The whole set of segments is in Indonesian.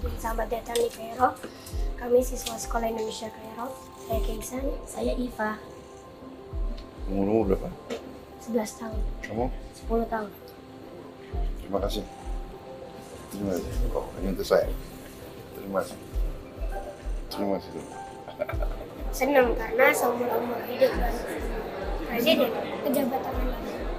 Presiden Selamat Datang di Kairo. Kami siswa Sekolah Indonesia Kairo. Saya Keisan, saya Iva. Umur berapa? 11 tahun. Kamu? 10 tahun. Terima kasih. Terima kasih. Oh, ini untuk saya. Terima kasih. Terima kasih. Senang karena seumur-umur hidup dan Presiden pejabat tangan.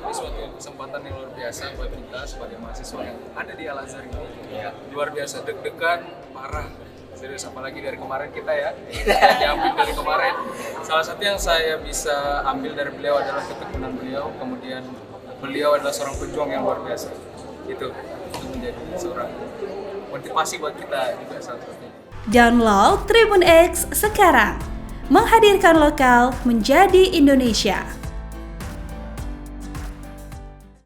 Ini suatu kesempatan yang luar biasa buat kita sebagai mahasiswa yang ada di Al-Azhar ini. Ya, luar biasa, deg-degan, parah. Serius, apalagi dari kemarin kita ya, diambil dari kemarin. Salah satu yang saya bisa ambil dari beliau adalah ketekunan beliau, kemudian beliau adalah seorang pejuang yang luar biasa. Itu menjadi seorang motivasi buat kita juga salah satunya. Download Tribun X sekarang, menghadirkan lokal menjadi Indonesia.